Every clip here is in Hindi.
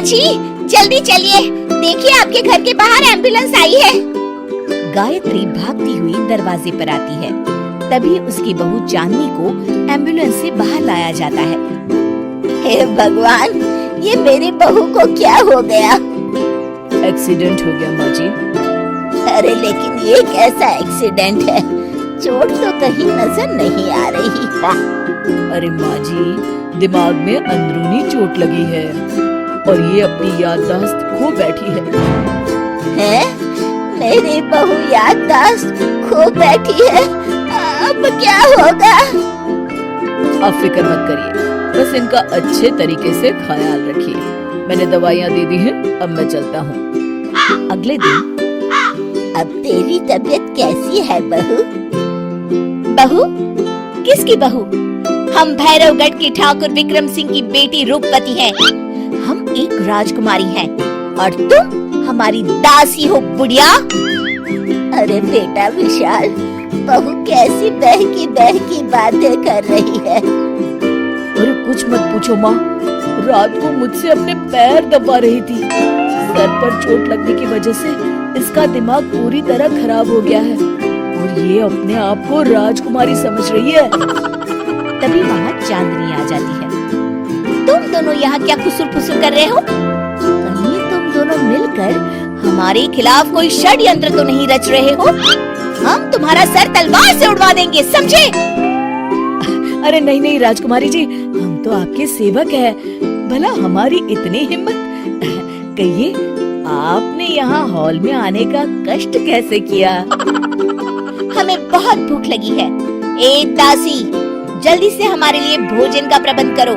जी जल्दी चलिए, देखिए आपके घर के बाहर एम्बुलेंस आई है। गायत्री भागती हुई दरवाजे पर आती है। तभी उसकी बहू चांदनी को एम्बुलेंस से बाहर लाया जाता है। हे भगवान, ये मेरी बहू को क्या हो गया? एक्सीडेंट हो गया माँ जी। अरे लेकिन ये कैसा एक्सीडेंट है? चोट तो कहीं नजर नहीं आ रही। अरे माँ जी, दिमाग में अंदरूनी चोट लगी है और ये अपनी याददाश्त खो बैठी है। मेरी बहू याददाश्त खो बैठी है, अब क्या होगा? आप फिक्र मत करिए, बस इनका अच्छे तरीके से ख्याल रखिए। मैंने दवाइयाँ दे दी हैं, अब मैं चलता हूँ। अगले दिन, अब तेरी तबीयत कैसी है बहू? बहू? किसकी बहू? हम भैरवगढ़ की ठाकुर विक्रम सिंह की बेटी रूपवती हैं। हम एक राजकुमारी हैं और तुम हमारी दासी हो बुढ़िया। अरे बेटा विशाल, बहू कैसी बहकी बातें कर रही है। अरे कुछ मत पूछो माँ, रात को मुझसे अपने पैर दबा रही थी। सर पर चोट लगने की वजह से इसका दिमाग पूरी तरह खराब हो गया है और ये अपने आप को राजकुमारी समझ रही है। तभी वहाँ चांदनी आ जाती है। तुम दोनों यहाँ क्या खुसुर-फुसुर कर रहे हो? कहीं तुम दोनों मिलकर हमारे खिलाफ कोई षड्यंत्र तो नहीं रच रहे हो? हम तुम्हारा सर तलवार से उड़वा देंगे, समझे? अरे नहीं नहीं राजकुमारी जी, हम तो आपके सेवक हैं। भला हमारी इतनी हिम्मत? कहिए, आपने यहाँ हॉल में आने का कष्ट कैसे किया? हमें बहुत भूख लगी है। ए दासी, जल्दी से हमारे लिए भोजन का प्रबंध करो।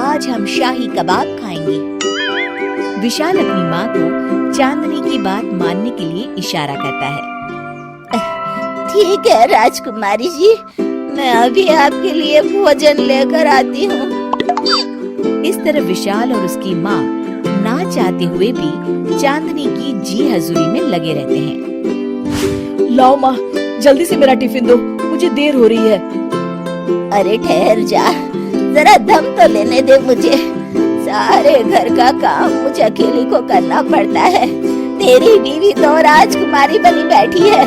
आज हम शाही कबाब खाएंगे। विशाल अपनी माँ को चांदनी की बात मानने के लिए इशारा करता है। ठीक है राजकुमारी जी, मैं अभी आपके लिए भोजन लेकर आती हूँ। इस तरह विशाल और उसकी माँ ना चाहते हुए भी चांदनी की जी हजूरी में लगे रहते हैं। लाओ माँ, जल्दी से मेरा टिफिन दो, मुझे देर हो रही है। अरे ठहर जा, जरा दम तो लेने दे मुझे। सारे घर का काम मुझे अकेली को करना पड़ता है। तेरी बीवी तो राजकुमारी बनी बैठी है,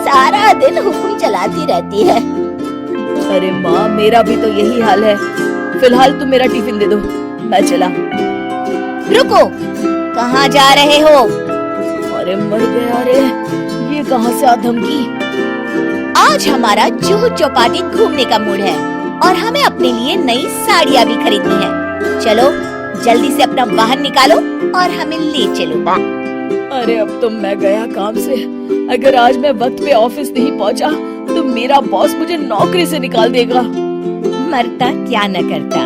सारा दिन हुक्म चलाती रहती है। अरे माँ, मेरा भी तो यही हाल है। फिलहाल तुम मेरा टिफिन दे दो, मैं चला। रुको, कहाँ जा रहे हो? अरे मर गया रे, ये कहाँ से आ धमकी? आज हमारा जुहू चौपाटी घूमने का मूड है और हमें अपने लिए नई साड़ियाँ भी खरीदनी है। चलो जल्दी से अपना वाहन निकालो और हमें ले चलो। अरे अब तो मैं गया काम से। अगर आज मैं वक्त पे ऑफिस नहीं पहुँचा तो मेरा बॉस मुझे नौकरी से निकाल देगा। मरता क्या न करता।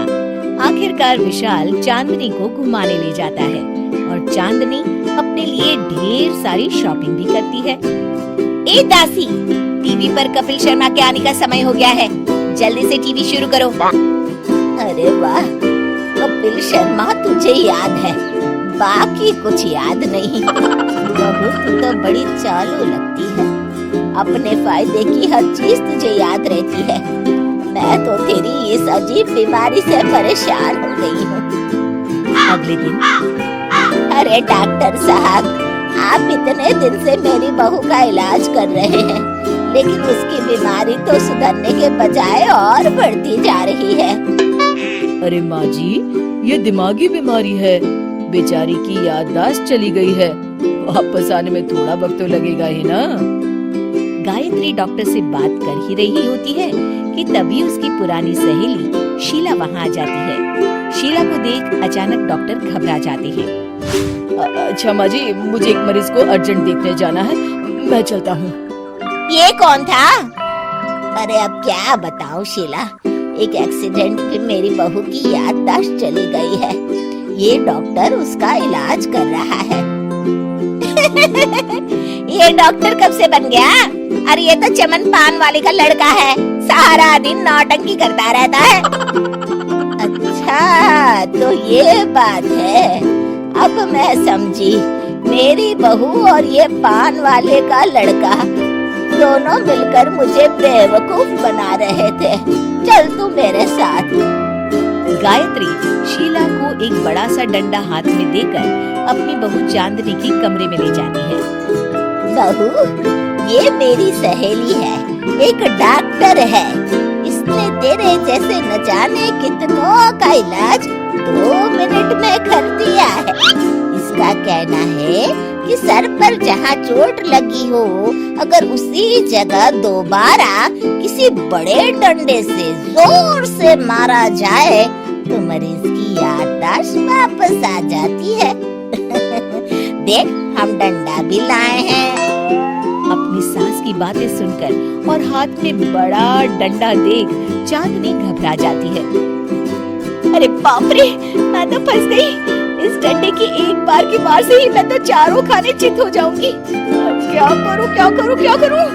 आखिरकार विशाल चांदनी को घुमाने ले जाता है और चांदनी अपने लिए ढेर सारी शॉपिंग भी करती है। ए दासी, टीवी पर कपिल शर्मा के आने का समय हो गया है, जल्दी से टीवी शुरू करो। अरे वाह, कपिल शर्मा तुझे याद है, बाकी कुछ याद नहीं। बहू तू तो बड़ी चालू लगती है, अपने फायदे की हर चीज तुझे याद रहती है। मैं तो तेरी इस अजीब बीमारी से परेशान हो गई हूँ। अगले दिन, अरे डॉक्टर साहब, आप इतने दिन से मेरी बहू का इलाज कर रहे हैं, लेकिन उसकी बीमारी तो सुधरने के बजाय और बढ़ती जा रही है। अरे माँ जी, ये दिमागी बीमारी है। बेचारी की याददाश्त चली गई है, वापस आने में थोड़ा वक्त तो लगेगा ही ना। गायत्री डॉक्टर से बात कर ही रही होती है कि तभी उसकी पुरानी सहेली शीला वहाँ आ जाती है। शीला को देख अचानक डॉक्टर घबरा जाते हैं। अच्छा माँ जी, मुझे एक मरीज को अर्जेंट देखने जाना है, मैं चलता हूँ। ये कौन था? अरे अब क्या बताऊँ शीला, एक एक्सीडेंट में मेरी बहू की याददाश्त चली गई है। ये डॉक्टर उसका इलाज कर रहा है। ये डॉक्टर कब से बन गया? अरे ये तो चमन पान वाले का लड़का है, सारा दिन नौटंकी करता रहता है। अच्छा तो ये बात है, अब मैं समझी। मेरी बहू और ये पान वाले का लड़का दोनों मिलकर मुझे बेवकूफ बना रहे थे। चल तू मेरे साथ। गायत्री शीला को एक बड़ा सा डंडा हाथ में देकर अपनी बहू चांदनी के कमरे में ले जाती है। बहू, ये मेरी सहेली है, एक डॉक्टर है। इसने तेरे जैसे न जाने कितनों का इलाज 2 मिनट में कर दिया है। इसका कहना है कि सर पर जहाँ चोट लगी हो, अगर उसी जगह दोबारा किसी बड़े डंडे से जोर से मारा जाए तो मरीज की याददाश्त वापस आ जाती है। देख, हम डंडा भी लाए हैं। अपनी सास की बातें सुनकर और हाथ में बड़ा डंडा देख चांदनी घबरा जाती है। अरे बाप रे, मैं तो फंस गई। इस डंडे की एक बार की मार से ही मैं तो चारों खाने चित हो जाऊंगी। अब क्या करूं, क्या करूं, क्या करूं?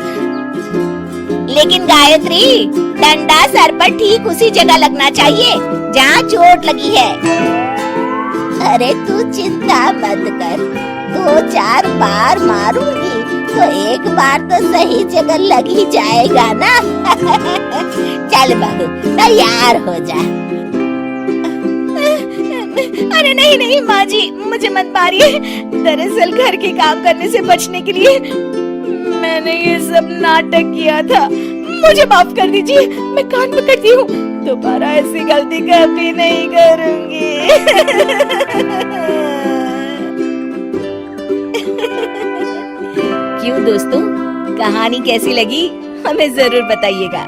लेकिन गायत्री, डंडा सर पर ठीक उसी जगह लगना चाहिए जहाँ चोट लगी है। अरे तू चिंता मत कर, 2-4 बार मारूंगी तो एक बार तो सही जगह लग ही जाएगा ना। चल बहू, तैयार हो जा। अरे नहीं नहीं माँ जी, मुझे मत मारिए। दरअसल घर के काम करने से बचने के लिए मैंने ये सब नाटक किया था। मुझे माफ कर दीजिए, मैं कान पकड़ती हूँ। दोबारा ऐसी गलती कभी नहीं करूंगी। क्यों दोस्तों, कहानी कैसी लगी हमें जरूर बताइएगा।